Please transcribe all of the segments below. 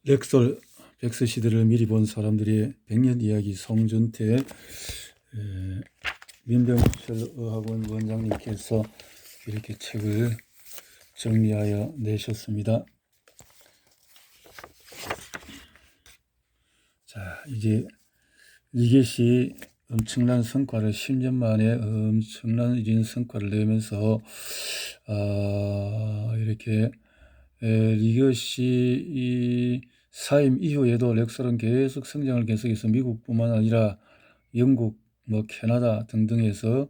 렉솔 백서 시대를 미리 본 사람들의 100년 이야기 송준태 민병철 어학원 원장님께서 이렇게 책을 정리하여 내셨습니다. 자, 이제 리겟이 엄청난 성과를 10년 만에 엄청난 성과를 내면서 이렇게 리겟이 사임 이후에도 렉솔은 계속 성장을 계속해서 미국뿐만 아니라 영국, 캐나다 등등에서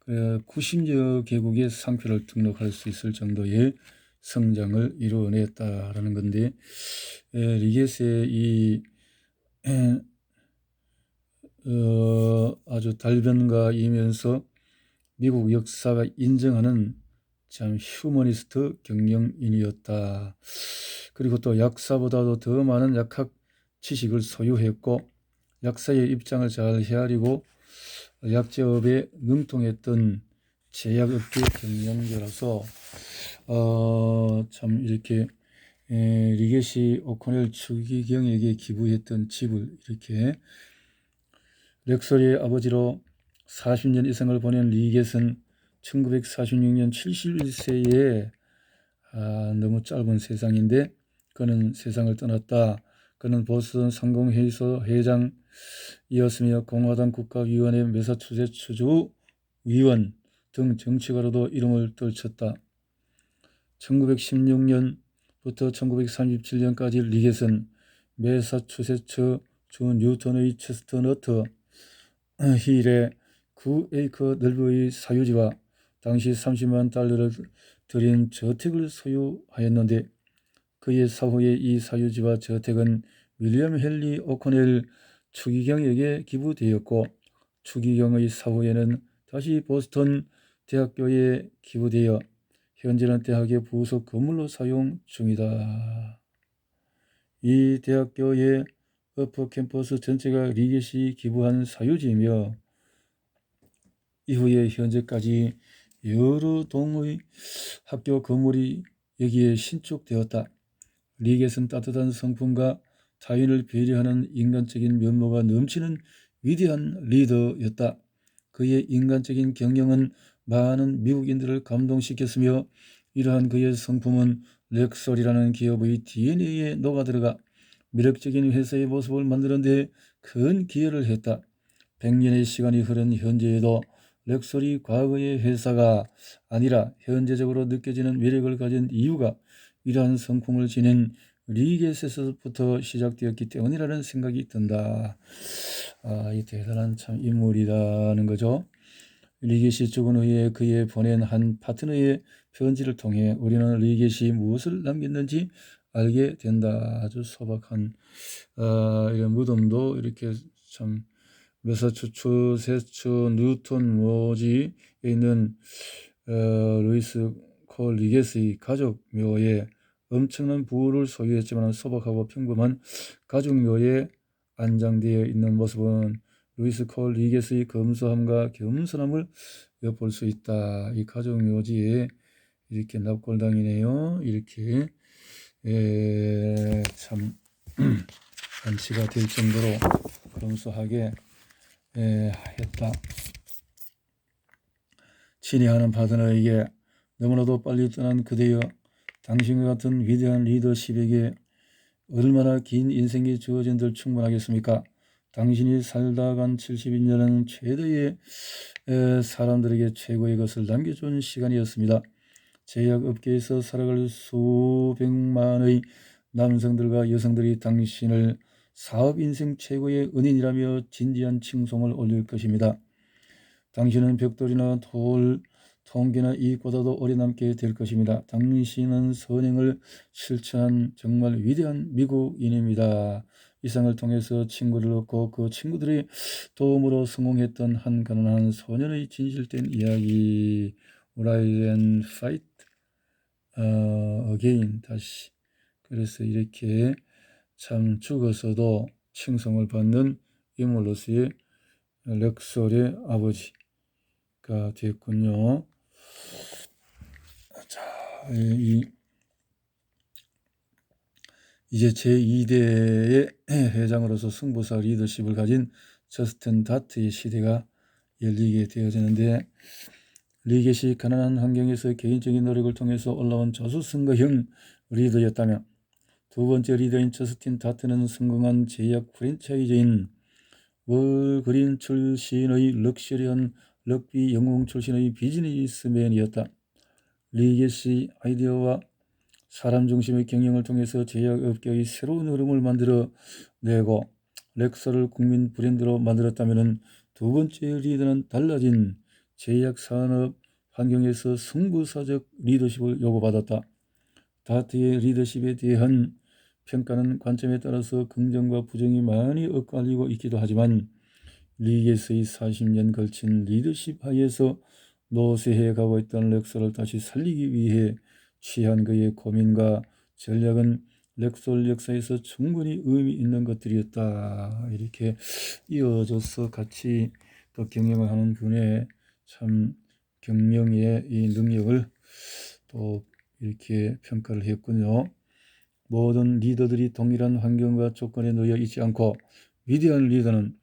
90여 개국의 상표를 등록할 수 있을 정도의 성장을 이루어냈다라는 건데, 리겟의 이 아주 달변가이면서 미국 역사가 인정하는 참 휴머니스트 경영인이었다. 그리고 또 약사보다도 더 많은 약학 지식을 소유했고 약사의 입장을 잘 헤아리고 약제업에 능통했던 제약업계 경영자라서 참 이렇게 리겟이 오코넬 추기경에게 기부했던 집을 이렇게 렉솔의 아버지로 40년 이상을 보낸 리겟은 1946년 71세에 너무 짧은 세상인데 그는 세상을 떠났다. 그는 보스턴 상공회의소 회장이었으며 공화당 국가위원회 매사추세츠주 위원 등 정치가로도 이름을 떨쳤다. 1916년부터 1937년까지 리겟은 매사추세츠 주 뉴턴의 체스터너트 힐에 9에이커 넓이의 사유지와 당시 30만 달러를 들인 저택을 소유하였는데 그의 사후에 이 사유지와 저택은 윌리엄 헨리 오코넬 추기경에게 기부되었고 추기경의 사후에는 다시 보스턴 대학교에 기부되어 현재는 대학의 부속 건물로 사용 중이다. 이 대학교의 어퍼 캠퍼스 전체가 리겟이 기부한 사유지이며 이후에 현재까지 여러 동의 학교 건물이 여기에 신축되었다. 리겟은 따뜻한 성품과 타인을 배려하는 인간적인 면모가 넘치는 위대한 리더였다. 그의 인간적인 경영은 많은 미국인들을 감동시켰으며 이러한 그의 성품은 렉솔이라는 기업의 DNA에 녹아들어가 매력적인 회사의 모습을 만드는 데 큰 기여를 했다. 100년의 시간이 흐른 현재에도 렉솔이 과거의 회사가 아니라 현재적으로 느껴지는 매력을 가진 이유가 이러한 성품을 지닌 리겟에서부터 시작되었기 때문이라는 생각이 든다. 이 대단한 참 인물이라는 거죠. 리겟이 죽은 후에 그에 보낸 한 파트너의 편지를 통해 우리는 리겟이 무엇을 남겼는지 알게 된다. 아주 소박한 이런 무덤도 이렇게 참 매사추세츠 뉴턴 워지에 있는 루이스 콜 리겟의 가족 묘에 엄청난 부를 소유했지만 소박하고 평범한 가족 묘에 안장되어 있는 모습은 루이스 콜 리겟의 검소함과 겸손함을 엿볼 수 있다. 이 가족 묘지에 이렇게 납골당이네요. 이렇게 참 안치가 될 정도로 검소하게 했다. 친애하는 파트너에게 너무나도 빨리 떠난 그대여 당신과 같은 위대한 리더십에게 얼마나 긴 인생이 주어진들 충분하겠습니까? 당신이 살다 간 72년은 최대의 사람들에게 최고의 것을 남겨준 시간이었습니다. 제약업계에서 살아갈 수백만의 남성들과 여성들이 당신을 사업 인생 최고의 은인이라며 진지한 칭송을 올릴 것입니다. 당신은 벽돌이나 돌, 통계나 이익보다도 오래 남게 될 것입니다. 당신은 선행을 실천한 정말 위대한 미국인입니다. 이 상을 통해서 친구를 얻고 그 친구들의 도움으로 성공했던 한 가난한 소년의 진실된 이야기. Rise and fight again. 다시. 그래서 이렇게 참 죽어서도 칭송을 받는 인물로서의 렉솔의 아버지가 됐군요. 자, 이 이제 제2대의 회장으로서 승부사 리더십을 가진 저스틴 다트의 시대가 열리게 되어지는데, 리겟이 가난한 환경에서 개인적인 노력을 통해서 올라온 저수성가형 리더였다며, 두 번째 리더인 저스틴 다트는 성공한 제약 프랜차이즈인 월그린 출신의 럭셔리한 럭비 영웅 출신의 비즈니스맨이었다. 리겟이 아이디어와 사람 중심의 경영을 통해서 제약업계의 새로운 흐름을 만들어내고 렉서를 국민 브랜드로 만들었다면, 두 번째 리더는 달라진 제약산업 환경에서 승부사적 리더십을 요구받았다. 다트의 리더십에 대한 평가는 관점에 따라서 긍정과 부정이 많이 엇갈리고 있기도 하지만, 리겟의 40년 걸친 리더십 하에서 노쇠해 가고 있던 렉솔을 다시 살리기 위해 취한 그의 고민과 전략은 렉솔 역사에서 충분히 의미 있는 것들이었다. 이렇게 이어져서 같이 또 경영을 하는 분의 참 경영의 이 능력을 또 이렇게 평가를 했군요. 모든 리더들이 동일한 환경과 조건에 놓여 있지 않고, 위대한 리더는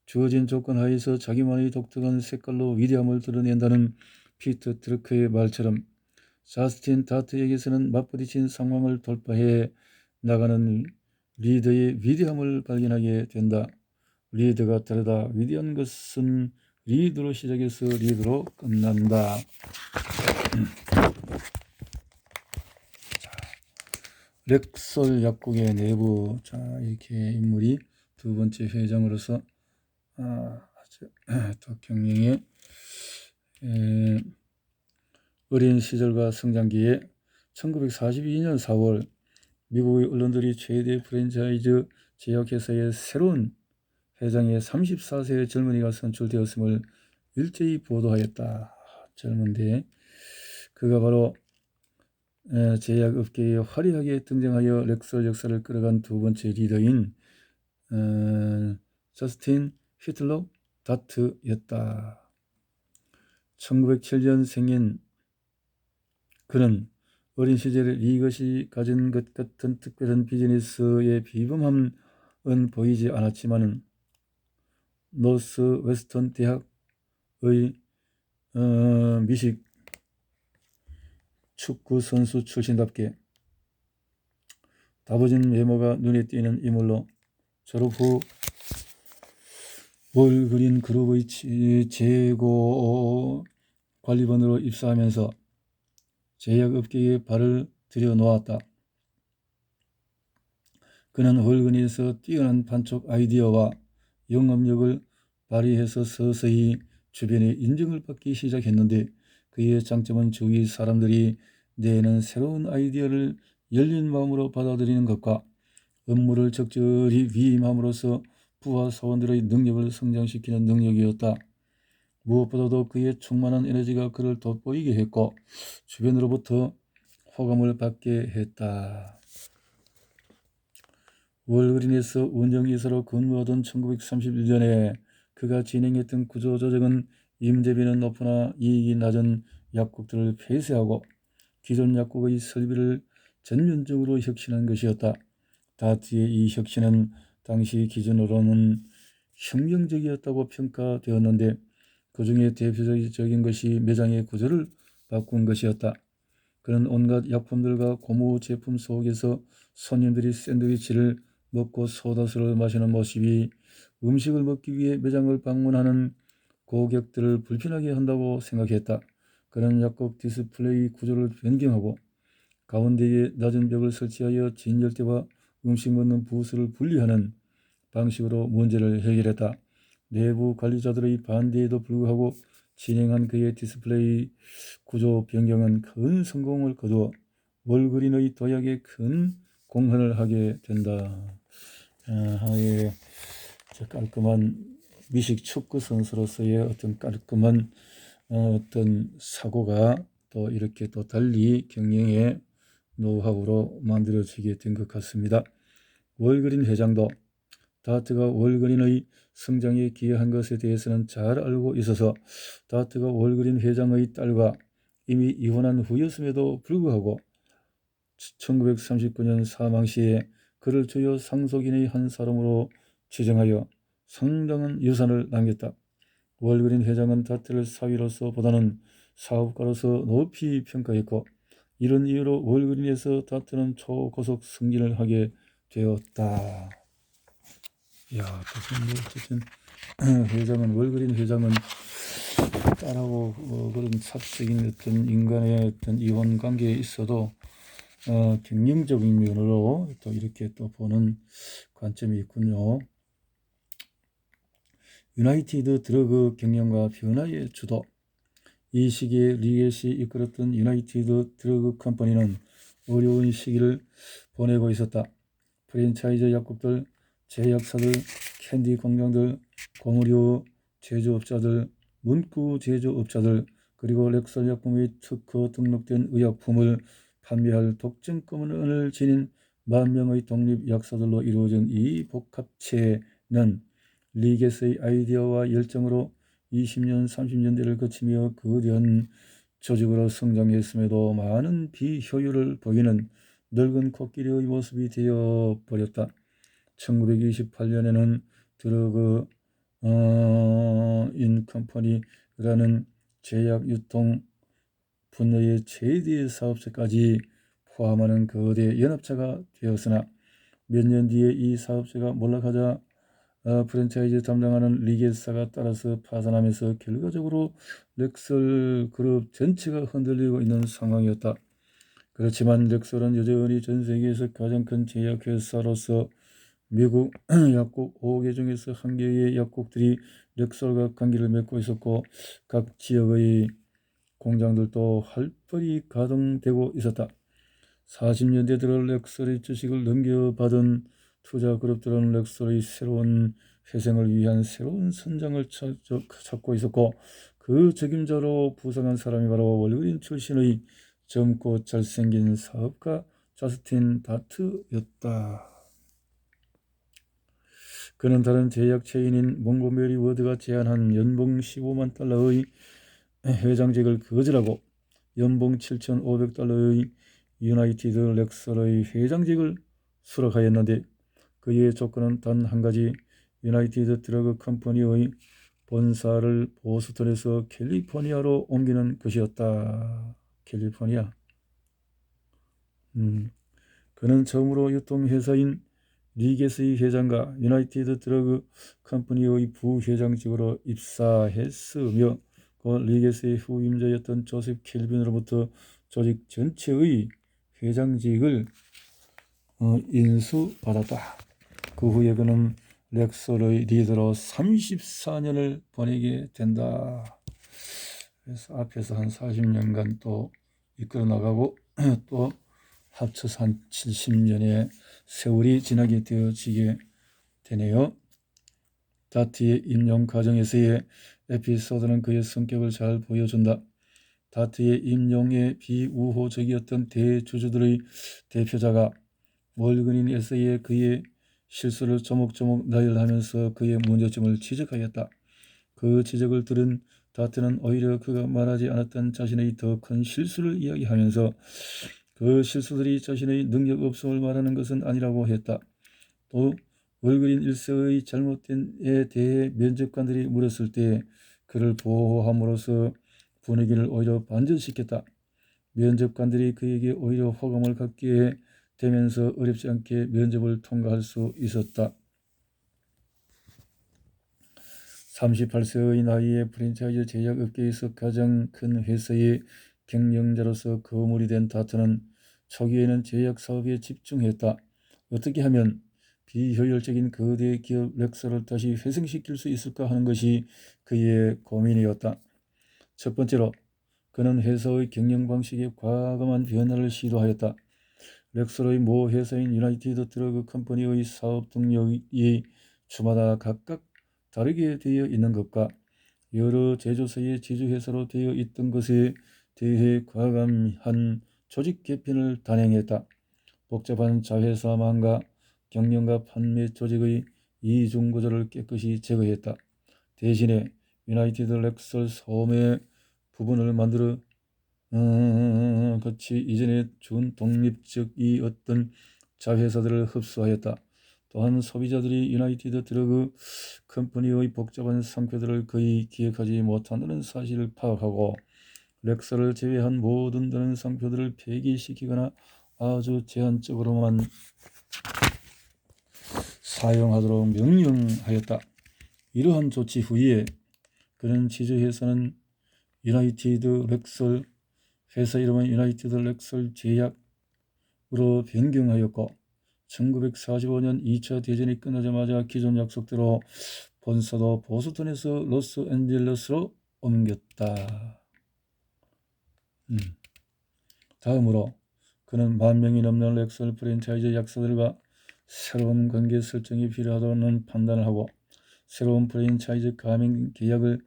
주어진 조건 하에서 자기만의 독특한 색깔로 위대함을 드러낸다는 피터 드러커의 말처럼, 저스틴 다트에게서는 맞부딪힌 상황을 돌파해 나가는 리더의 위대함을 발견하게 된다. 리더가 다르다. 위대한 것은 리더로 시작해서 리더로 끝난다. 렉솔 약국의 내부, 이렇게 인물이 두 번째 회장으로서 또 경영의 어린 시절과 성장기에 1942년 4월 미국의 언론들이 최대 프랜차이즈 제약회사의 새로운 회장에 34세의 젊은이가 선출되었음을 일제히 보도하였다. 젊은데 그가 바로 제약업계에 화려하게 등장하여 렉솔 역사를 끌어간 두 번째 리더인 저스틴 히틀러 다트였다. 1907년 생인 그는 어린 시절에 리겟이 가진 것 같은 특별한 비즈니스의 비범함은 보이지 않았지만, 노스 웨스턴 대학의 미식 축구 선수 출신답게 다부진 외모가 눈에 띄는 인물로 졸업 후 월그린 그룹의 재고 관리본으로 입사하면서 제약업계에 발을 들여놓았다. 그는 월그린에서 뛰어난 판촉 아이디어와 영업력을 발휘해서 서서히 주변의 인정을 받기 시작했는데, 그의 장점은 주위 사람들이 내는 새로운 아이디어를 열린 마음으로 받아들이는 것과 업무를 적절히 위임함으로써 부하 사원들의 능력을 성장시키는 능력이었다. 무엇보다도 그의 충만한 에너지가 그를 돋보이게 했고 주변으로부터 호감을 받게 했다. 월그린에서 운영이사로 근무하던 1931년에 그가 진행했던 구조조정은 임대비는 높으나 이익이 낮은 약국들을 폐쇄하고 기존 약국의 설비를 전면적으로 혁신한 것이었다. 다트의 이 혁신은 당시 기준으로는 혁명적이었다고 평가되었는데, 그 중에 대표적인 것이 매장의 구조를 바꾼 것이었다. 그는 온갖 약품들과 고무 제품 속에서 손님들이 샌드위치를 먹고 소다수를 마시는 모습이 음식을 먹기 위해 매장을 방문하는 고객들을 불편하게 한다고 생각했다. 그는 약국 디스플레이 구조를 변경하고 가운데에 낮은 벽을 설치하여 진열대와 음식 먹는 부스를 분리하는 방식으로 문제를 해결했다. 내부 관리자들의 반대에도 불구하고 진행한 그의 디스플레이 구조 변경은 큰 성공을 거두어 월그린의 도약에 큰 공헌을 하게 된다. 하나의 깔끔한 미식 축구 선수로서의 어떤 깔끔한 어떤 사고가 또 이렇게 또 달리 경영의 노하우로 만들어지게 된 것 같습니다. 월그린 회장도 다트가 월그린의 성장에 기여한 것에 대해서는 잘 알고 있어서 다트가 월그린 회장의 딸과 이미 이혼한 후였음에도 불구하고 1939년 사망 시에 그를 주요 상속인의 한 사람으로 지정하여 상당한 유산을 남겼다. 월그린 회장은 다트를 사위로서 보다는 사업가로서 높이 평가했고 이런 이유로 월그린에서 다트는 초고속 승진을 하게 되었다. 어쨌든 회장은 월그린 회장은 딸하고 그런 사적인 어떤 인간의 어떤 이혼 관계에 있어도 경영적인 면으로 또 이렇게 또 보는 관점이 있군요. 유나이티드 드러그 경영과 변화의 주도. 이 시기에 리겟이 이끌었던 유나이티드 드러그 컴퍼니는 어려운 시기를 보내고 있었다. 프랜차이즈 약국들, 제약사들, 캔디 공장들, 고무료 제조업자들, 문구 제조업자들, 그리고 렉설 약품의 특허 등록된 의약품을 판매할 독점권을 지닌 10,000명의 독립약사들로 이루어진 이 복합체는 리겟의 아이디어와 열정으로 20년, 30년대를 거치며 거대한 조직으로 성장했음에도 많은 비효율을 보이는 늙은 코끼리의 모습이 되어버렸다. 1928년에는 드러그 인컴퍼니라는 제약 유통 분야의 최대 사업체까지 포함하는 거대 연합체가 되었으나 몇 년 뒤에 이 사업체가 몰락하자 프랜차이즈 담당하는 리겟사가 따라서 파산하면서 결과적으로 렉설 그룹 전체가 흔들리고 있는 상황이었다. 그렇지만 렉설은 여전히 전 세계에서 가장 큰 제약회사로서 미국 약국 5개 중에서 1개의 약국들이 렉설과 관계를 맺고 있었고 각 지역의 공장들도 활발히 가동되고 있었다. 40년대 들어 렉설의 주식을 넘겨받은 투자 그룹들은 렉설의 새로운 회생을 위한 새로운 선장을 찾고 있었고 그 적임자로 부상한 사람이 바로 월그린 출신의 젊고 잘생긴 사업가 저스틴 다트였다. 그는 다른 제약체인인 몽고메리 워드가 제안한 연봉 $150,000의 회장직을 거절하고 연봉 $7,500의 유나이티드 렉설의 회장직을 수락하였는데 그의 조건은 단 한 가지, 유나이티드 드러그 컴퍼니의 본사를 보스턴에서 캘리포니아로 옮기는 것이었다. 캘리포니아. 그는 처음으로 유통회사인 리겟의 회장과 유나이티드 드러그 컴퍼니의 부회장직으로 입사했으며 그 리겟의 후임자였던 조셉 켈빈으로부터 조직 전체의 회장직을 인수받았다. 그 후에 그는 렉설의 리더로 34년을 보내게 된다. 그래서 앞에서 한 40년간 또 이끌어 나가고 또 합쳐서 한 70년의 세월이 지나게 되어지게 되네요. 다트의 임용 과정에서의 에피소드는 그의 성격을 잘 보여준다. 다트의 임용에 비우호적이었던 대주주들의 대표자가 월그린에서의 그의 실수를 조목조목 나열하면서 그의 문제점을 지적하였다. 그 지적을 들은 다트는 오히려 그가 말하지 않았던 자신의 더 큰 실수를 이야기하면서 그 실수들이 자신의 능력 없음을 말하는 것은 아니라고 했다. 또 월그린 일세의 잘못된에 대해 면접관들이 물었을 때 그를 보호함으로써 분위기를 오히려 반전시켰다. 면접관들이 그에게 오히려 호감을 갖게 되면서 어렵지 않게 면접을 통과할 수 있었다. 38세의 나이에 프랜차이즈 제약업계에서 가장 큰 회사의 경영자로서 거물이 된 다트는 초기에는 제약 사업에 집중했다. 어떻게 하면 비효율적인 거대 기업 렉설을 다시 회생시킬 수 있을까 하는 것이 그의 고민이었다. 첫 번째로 그는 회사의 경영 방식에 과감한 변화를 시도하였다. 렉설의 모 회사인 유나이티드 드러그 컴퍼니의 사업 동력이 주마다 각각 다르게 되어 있는 것과 여러 제조사의 지주회사로 되어 있던 것에 대해 과감한 조직 개편을 단행했다. 복잡한 자회사망과 경영과 판매 조직의 이중구조를 깨끗이 제거했다. 대신에 유나이티드 렉설 소매 부분을 만들어 같이 이전에 준 독립적이었던 자회사들을 흡수하였다. 또한 소비자들이 유나이티드 드러그 컴퍼니의 복잡한 상표들을 거의 기억하지 못한다는 사실을 파악하고 렉설을 제외한 모든 다른 상표들을 폐기시키거나 아주 제한적으로만 사용하도록 명령하였다. 이러한 조치 후에 그는 지주회사는 유나이티드 렉설, 회사 이름은 유나이티드 렉설 제약으로 변경하였고 1945년 2차 대전이 끝나자마자 기존 약속대로 본사도 보스턴에서 로스앤젤레스로 옮겼다. 다음으로 그는 10,000명이 넘는 렉설 프랜차이즈 약사들과 새로운 관계 설정이 필요하다는 판단을 하고 새로운 프랜차이즈 가맹 계약을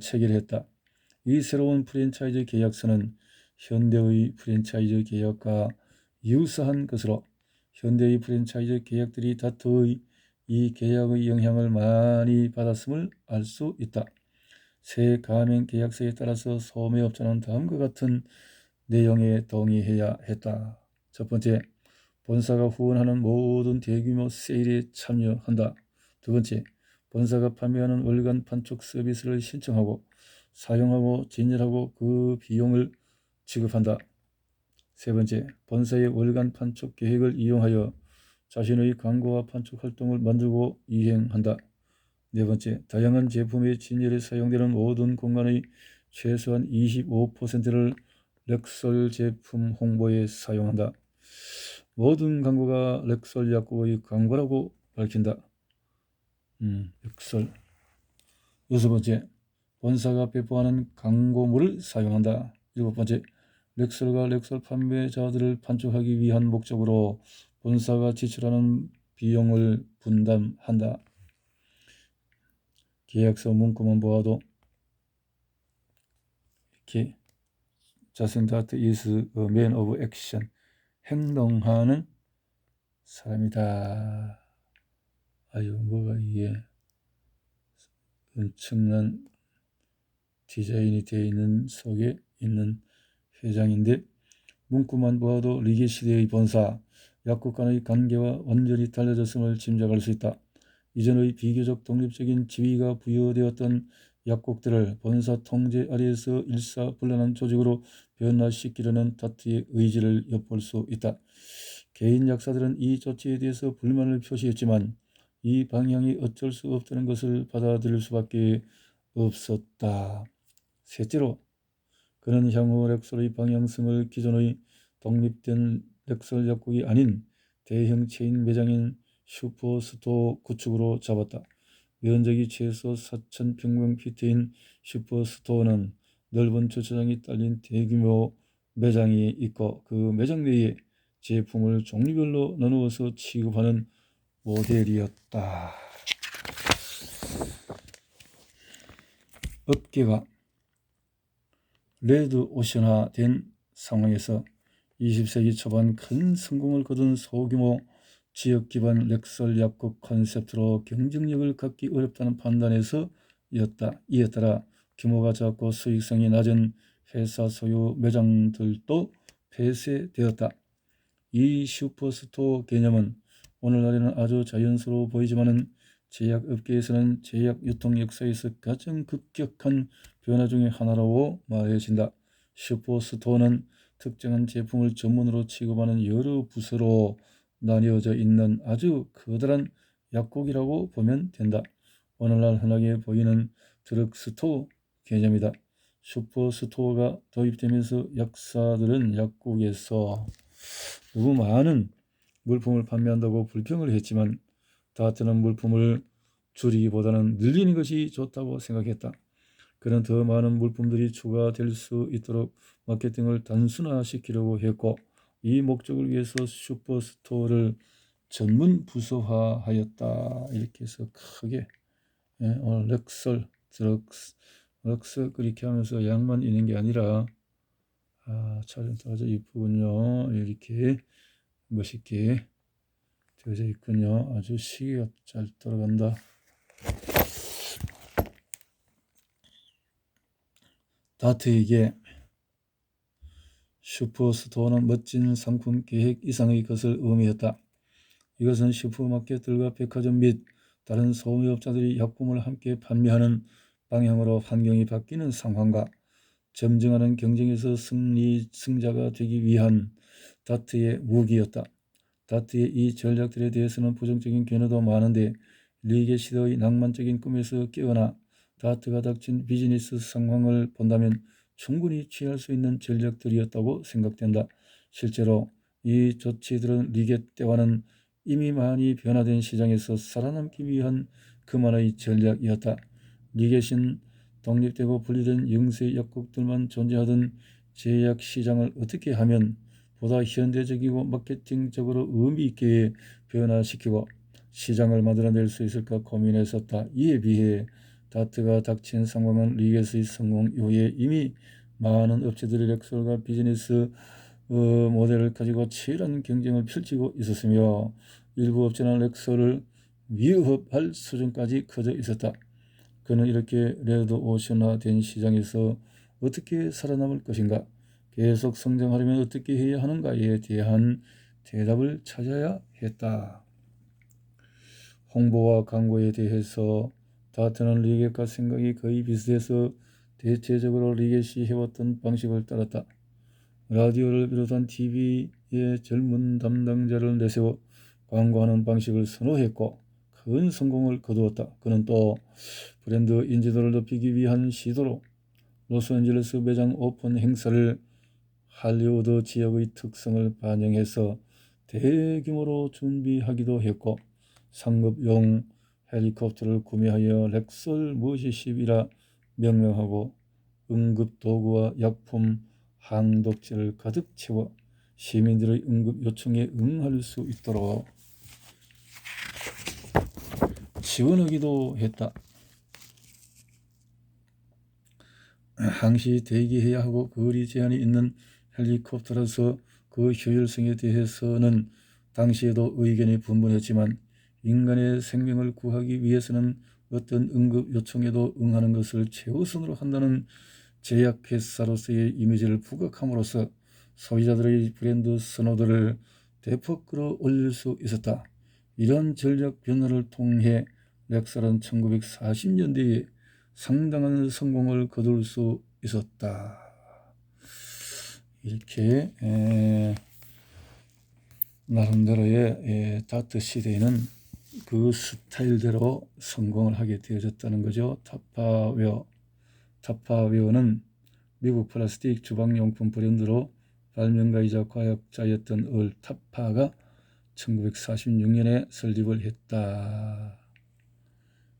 체결했다. 이 새로운 프랜차이즈 계약서는 현대의 프랜차이즈 계약과 유사한 것으로 현대의 프랜차이즈 계약들이 다트의 이 계약의 영향을 많이 받았음을 알 수 있다. 새 가맹 계약서에 따라서 소매업자는 다음과 같은 내용에 동의해야 했다. 첫 번째, 본사가 후원하는 모든 대규모 세일에 참여한다. 두 번째, 본사가 판매하는 월간 판촉 서비스를 신청하고 사용하고 진열하고 그 비용을 지급한다. 세 번째, 본사의 월간 판촉 계획을 이용하여 자신의 광고와 판촉 활동을 만들고 이행한다. 네 번째, 다양한 제품의 진열에 사용되는 모든 공간의 최소한 25%를 렉설 제품 홍보에 사용한다. 모든 광고가 렉설 약국의 광고라고 밝힌다. 렉설. 여섯 번째, 본사가 배포하는 광고물을 사용한다. 일곱 번째, 렉설과 렉설 판매자들을 판촉하기 위한 목적으로 본사가 지출하는 비용을 분담한다. 계약서 문구만 보아도 이렇게 자슨 다트 is a man of action, 행동하는 사람이다. 아유, 뭐가 이게 엄청난 디자인이 되어 있는 속에 있는 회장인데 문구만 보아도 리게 시대의 본사, 약국 간의 관계와 완전히 달라졌음을 짐작할 수 있다. 이전의 비교적 독립적인 지위가 부여되었던 약국들을 본사 통제 아래에서 일사불란한 조직으로 변화시키려는 다트의 의지를 엿볼 수 있다. 개인 약사들은 이 조치에 대해서 불만을 표시했지만 이 방향이 어쩔 수 없다는 것을 받아들일 수밖에 없었다. 셋째로 그는 향후 렉설의 방향성을 기존의 독립된 렉설 약국이 아닌 대형 체인 매장인 슈퍼스토어 구축으로 잡았다. 면적이 최소 4,000평방피트인 슈퍼스토어는 넓은 주차장이 딸린 대규모 매장이 있고 그 매장 내에 제품을 종류별로 나누어서 취급하는 모델이었다. 업계가 레드오션화된 상황에서 20세기 초반 큰 성공을 거둔 소규모 지역 기반 렉설 약국 컨셉트로 경쟁력을 갖기 어렵다는 판단에서 이에 따라 규모가 작고 수익성이 낮은 회사 소유 매장들도 폐쇄되었다. 이 슈퍼스토어 개념은 오늘날에는 아주 자연스러워 보이지만은 제약업계에서는 제약 유통 역사에서 가장 급격한 변화 중의 하나라고 말해진다. 슈퍼스토어는 특정한 제품을 전문으로 취급하는 여러 부서로 나뉘어져 있는 아주 커다란 약국이라고 보면 된다. 오늘날 흔하게 보이는 드럭스토어 개념이다. 슈퍼스토어가 도입되면서 약사들은 약국에서 너무 많은 물품을 판매한다고 불평을 했지만 다트는 물품을 줄이기보다는 늘리는 것이 좋다고 생각했다. 그는 더 많은 물품들이 추가될 수 있도록 마케팅을 단순화시키려고 했고 이 목적을 위해서 슈퍼스토어를 전문 부서화하였다. 이렇게 해서 크게 오늘 렉설, 드럭스, 렉설 그렇게 하면서 양만 있는 게 아니라 촬영도 아주 이쁘군요. 이렇게 멋있게 되어져 있군요. 아주 시계가 잘 돌아간다. 다트에게 슈퍼스토어는 멋진 상품 계획 이상의 것을 의미했다. 이것은 슈퍼마켓들과 백화점 및 다른 소매업자들이 약품을 함께 판매하는 방향으로 환경이 바뀌는 상황과 점증하는 경쟁에서 승자가 되기 위한 다트의 무기였다. 다트의 이 전략들에 대해서는 부정적인 견해도 많은데 리게시드의 낭만적인 꿈에서 깨어나 다트가 닥친 비즈니스 상황을 본다면 충분히 취할 수 있는 전략들이었다고 생각된다. 실제로 이 조치들은 리겟 때와는 이미 많이 변화된 시장에서 살아남기 위한 그만의 전략이었다. 리겟은 독립되고 분리된 영세 약국들만 존재하던 제약 시장을 어떻게 하면 보다 현대적이고 마케팅적으로 의미 있게 변화시키고 시장을 만들어낼 수 있을까 고민했었다. 이에 비해 다트가 닥친 상황은 리겟의 성공 이후에 이미 많은 업체들이 렉솔과 비즈니스 모델을 가지고 치열한 경쟁을 펼치고 있었으며 일부 업체는 렉솔을 위협할 수준까지 커져 있었다. 그는 이렇게 레드오션화된 시장에서 어떻게 살아남을 것인가, 계속 성장하려면 어떻게 해야 하는가에 대한 대답을 찾아야 했다. 홍보와 광고에 대해서 다트는 리겟과 생각이 거의 비슷해서 대체적으로 리겟이 해왔던 방식을 따랐다. 라디오를 비롯한 TV에 젊은 담당자를 내세워 광고하는 방식을 선호했고 큰 성공을 거두었다. 그는 또 브랜드 인지도를 높이기 위한 시도로 로스앤젤레스 매장 오픈 행사를 할리우드 지역의 특성을 반영해서 대규모로 준비하기도 했고 상급용 헬리콥터를 구매하여 렉솔 머시십이라 명명하고 응급도구와 약품, 항독제를 가득 채워 시민들의 응급 요청에 응할 수 있도록 지원하기도 했다. 항시 대기해야 하고 거리 제한이 있는 헬리콥터라서 그 효율성에 대해서는 당시에도 의견이 분분했지만 인간의 생명을 구하기 위해서는 어떤 응급 요청에도 응하는 것을 최우선으로 한다는 제약회사로서의 이미지를 부각함으로써 소비자들의 브랜드 선호도를 대폭 끌어올릴 수 있었다. 이런 전략 변화를 통해 렉솔은 1940년대에 상당한 성공을 거둘 수 있었다. 이렇게 나름대로의 다트 시대에는 그 스타일대로 성공을 하게 되어졌다는 거죠. 타파웨어는 미국 플라스틱 주방용품 브랜드로 발명가이자 과학자였던 얼 타파가 1946년에 설립을 했다.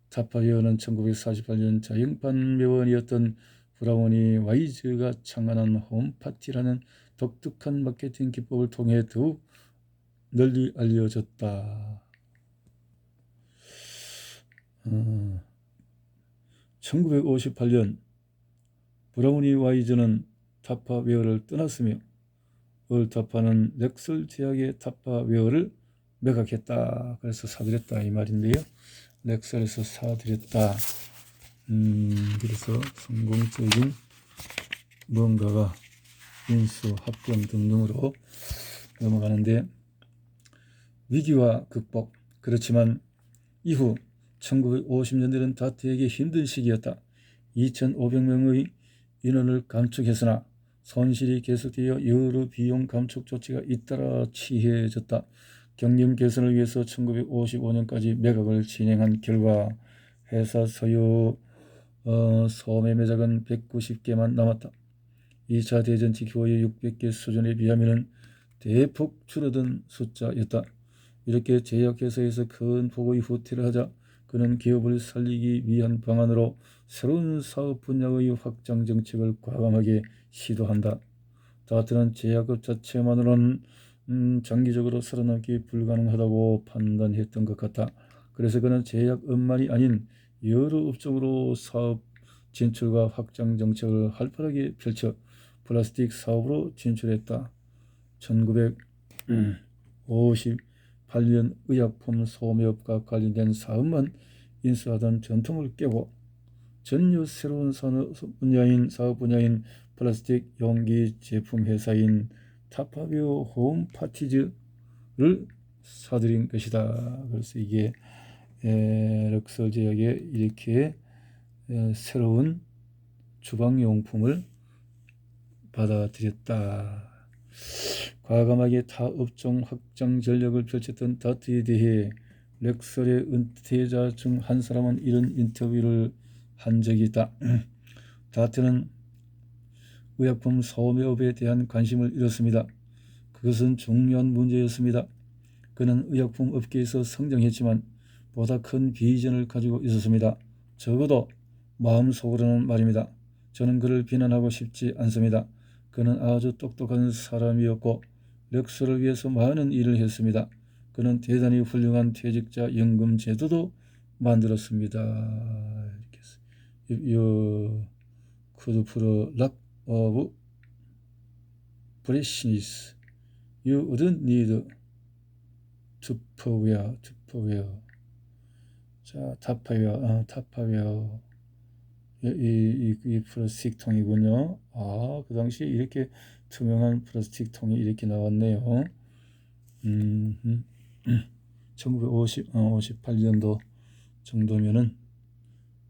타파웨어는 1948년 자영판 매원이었던 브라우니 와이즈가 창안한 홈파티라는 독특한 마케팅 기법을 통해 더욱 널리 알려졌다. 1958년 브라우니 와이즈는 타파웨어를 떠났으며 얼 타파는 렉솔 제약의 타파웨어를 매각했다. 그래서 사들였다 이 말인데요. 렉솔에서 사들였다. 그래서 성공적인 뭔가가 인수, 합병 등등으로 넘어가는데 위기와 극복. 그렇지만 이후 1950년대는 다트에게 힘든 시기였다. 2,500명의 인원을 감축했으나 손실이 계속되어 여러 비용 감축 조치가 잇따라 취해졌다. 경영 개선을 위해서 1955년까지 매각을 진행한 결과 회사 소유 소매 매장은 190개만 남았다. 2차 대전 직후의 600개 수준에 비하면 대폭 줄어든 숫자였다. 이렇게 제약회사에서 큰 폭의 후퇴를 하자 그는 기업을 살리기 위한 방안으로 새로운 사업 분야의 확장 정책을 과감하게 시도한다. 다트는 제약업 자체만으로는 장기적으로 살아남기 불가능하다고 판단했던 것 같다. 그래서 그는 제약업만이 아닌 여러 업종으로 사업 진출과 확장 정책을 활발하게 펼쳐 플라스틱 사업으로 진출했다. 1958년 의약품 소매업과 관련된 사업만 인수하던 전통을 깨고 전혀 새로운 사업 분야인 플라스틱 용기 제품 회사인 타파비오 홈파티즈를 사들인 것이다. 그래서 이게 럭설 제약에 이렇게 새로운 주방용품을 받아들였다. 과감하게 타 업종 확장 전략을 펼쳤던 다트에 대해 럭설의 은퇴자 중 한 사람은 이런 인터뷰를 한 적이 있다. 다트는 의약품 소매업에 대한 관심을 잃었습니다. 그것은 중요한 문제였습니다. 그는 의약품 업계에서 성장했지만 보다 큰 비전을 가지고 있었습니다. 적어도 마음속으로는 말입니다. 저는 그를 비난하고 싶지 않습니다. 그는 아주 똑똑한 사람이었고 럭설을 위해서 많은 일을 했습니다. 그는 대단히 훌륭한 퇴직자 연금 제도도 만들었습니다. 이렇게 You could put a lot of freshness. You wouldn't need Tupperware. 자, 타파웨어. 이 플라스틱 통이군요. 아, 그 당시에 이렇게 투명한 플라스틱 통이 이렇게 나왔네요. 1958년도 정도면은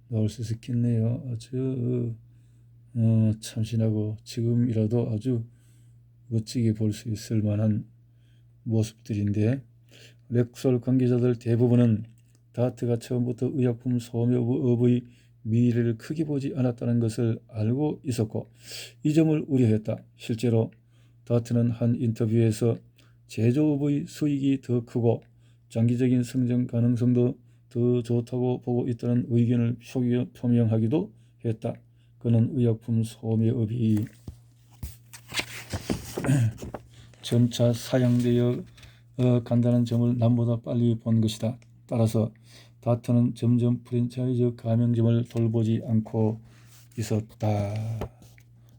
나올 수 있겠네요. 아주 참신하고 지금이라도 아주 멋지게 볼 수 있을 만한 모습들인데, 럭설 관계자들 대부분은 다트가 처음부터 의약품 소매업의 미래를 크게 보지 않았다는 것을 알고 있었고 이 점을 우려했다. 실제로 다트는 한 인터뷰에서 제조업의 수익이 더 크고 장기적인 성장 가능성도 더 좋다고 보고 있다는 의견을 표명하기도 했다. 그는 의약품 소매업이 점차 사양되어 간다는 점을 남보다 빨리 본 것이다. 따라서 다트는 점점 프랜차이즈 가맹점을 돌보지 않고 있었다.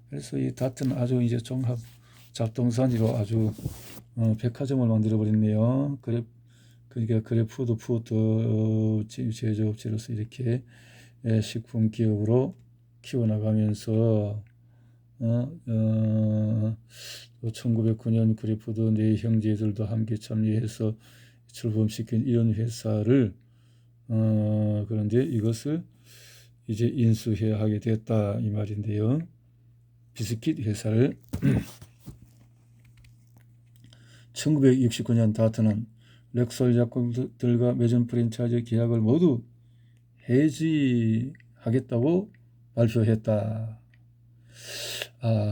그래서 이 다트는 아주 이제 종합 잡동사니로 아주 백화점을 만들어 버렸네요. 그러니까 그래프드 푸드 제조업체로서 이렇게 식품 기업으로 키워나가면서 1909년 그래프드 네 형제들도 함께 참여해서 출범시킨 이런 회사를 그런데 이것을 이제 인수해야 하게 됐다 이 말인데요. 비스킷 회사를 1969년 다트는 럭설 약국들과 맺은 프랜차이즈 계약을 모두 해지하겠다고 발표했다.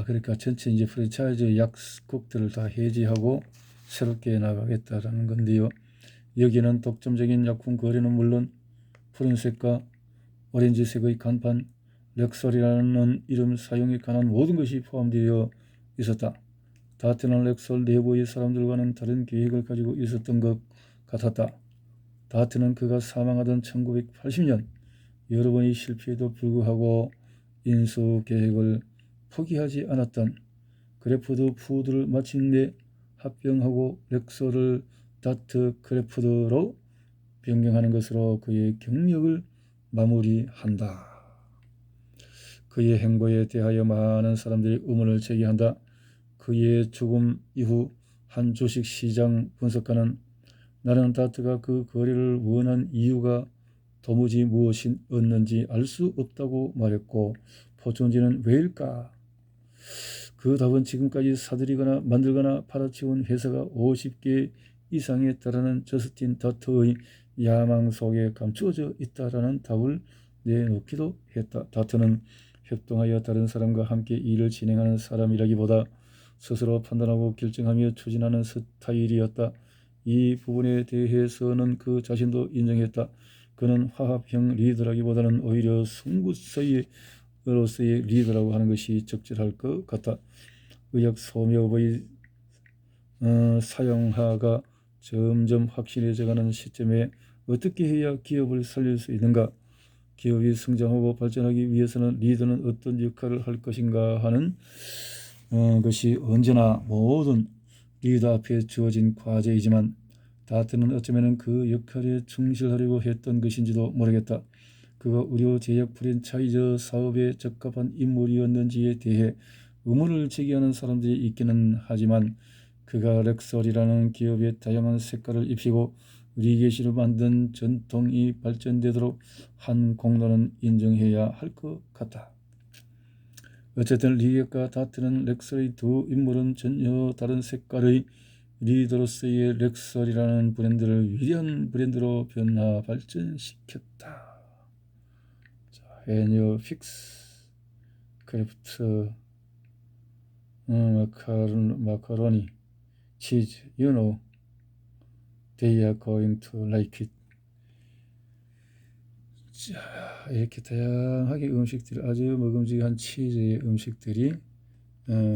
그러니까 전체 이제 프랜차이즈 약국들을 다 해지하고 새롭게 나가겠다라는 건데요. 여기는 독점적인 약품 거래는 물론 푸른색과 오렌지색의 간판, 럭설이라는 이름 사용에 관한 모든 것이 포함되어 있었다. 다트는 럭설 내부의 사람들과는 다른 계획을 가지고 있었던 것 같았다. 다트는 그가 사망하던 1980년 여러 번의 실패에도 불구하고 인수 계획을 포기하지 않았던 그래프드 푸드를 마침내 합병하고 럭설을 다트 그래프드로 변경하는 것으로 그의 경력을 마무리한다. 그의 행보에 대하여 많은 사람들이 의문을 제기한다. 그의 죽음 이후 한 주식시장 분석가는 나는 다트가 그 거래를 원한 이유가 도무지 무엇이었는지 알 수 없다고 말했고 포천지는 왜일까? 그 답은 지금까지 사들이거나 만들거나 팔아치운 회사가 50개 이상에 달하는 저스틴 다트의 야망 속에 감추어져 있다라는 답을 내놓기도 했다. 다트는 협동하여 다른 사람과 함께 일을 진행하는 사람이라기보다 스스로 판단하고 결정하며 추진하는 스타일이었다. 이 부분에 대해서는 그 자신도 인정했다. 그는 화합형 리더라기보다는 오히려 승부수로서의 리더라고 하는 것이 적절할 것 같다. 의학 소매업의 사용화가 점점 확실해져가는 시점에 어떻게 해야 기업을 살릴 수 있는가? 기업이 성장하고 발전하기 위해서는 리더는 어떤 역할을 할 것인가 하는 것이 언제나 모든 리더 앞에 주어진 과제이지만 다트는 어쩌면 그 역할에 충실하려고 했던 것인지도 모르겠다. 그가 의료 제약 프랜차이즈 사업에 적합한 인물이었는지에 대해 의문을 제기하는 사람들이 있기는 하지만 그가 렉설이라는 기업에 다양한 색깔을 입히고 리게시로 만든 전통이 발전되도록 한 공로는 인정해야 할 것 같다. 어쨌든 리get과 다트는 렉설의 두 인물은 전혀 다른 색깔의 리더로서의 렉설이라는 브랜드를 위대한 브랜드로 변화 발전시켰다. 자, 해녀 픽스 크래프트 마카로니 치즈 you know they are going to like it. 자, 이렇게 다양하게 음식들이 아주 먹음직한 치즈의 음식들이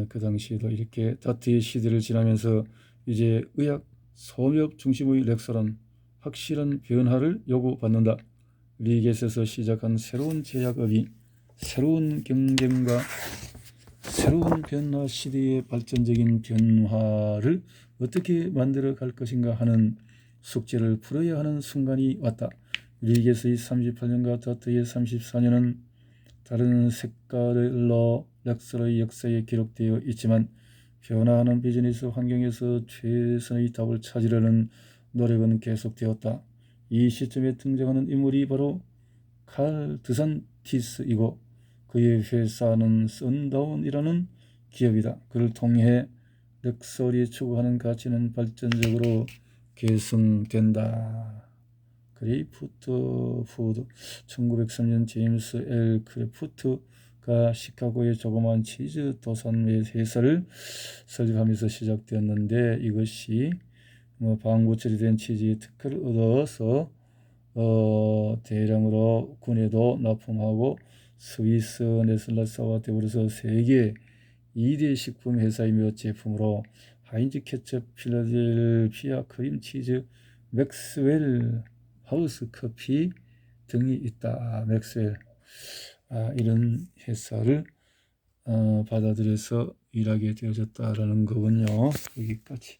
그 당시에도 이렇게 다트의 시대를 지나면서 이제 의학 소미업 중심의 렉설은 확실한 변화를 요구받는다. 리겟에서 시작한 새로운 제약업이 새로운 경쟁과 새로운 변화 시대의 발전적인 변화를 어떻게 만들어 갈 것인가 하는 숙제를 풀어야 하는 순간이 왔다. 리겟의 38년과 다트의 34년은 다른 색깔로 렉설의 역사에 기록되어 있지만 변화하는 비즈니스 환경에서 최선의 답을 찾으려는 노력은 계속되었다. 이 시점에 등장하는 인물이 바로 칼 드산티스이고 그의 회사는 썬다운이라는 기업이다. 그를 통해 렉설이 추구하는 가치는 발전적으로 계승된다. 크래프트 푸드 1903년 제임스 L. 크래프트가 시카고의 조그마한 치즈 도산 회사를 설립하면서 시작되었는데 이것이 방부 처리된 치즈의 특허를 얻어서 대량으로 군에도 납품하고 스위스 네슬라사와 더불어서 세계 2대 식품 회사이며 제품으로 하인즈 케첩, 필라델피아 크림치즈, 맥스웰 하우스 커피 등이 있다. 맥스웰 이런 회사를 받아들여서 일하게 되어졌다라는 거군요. 여기까지.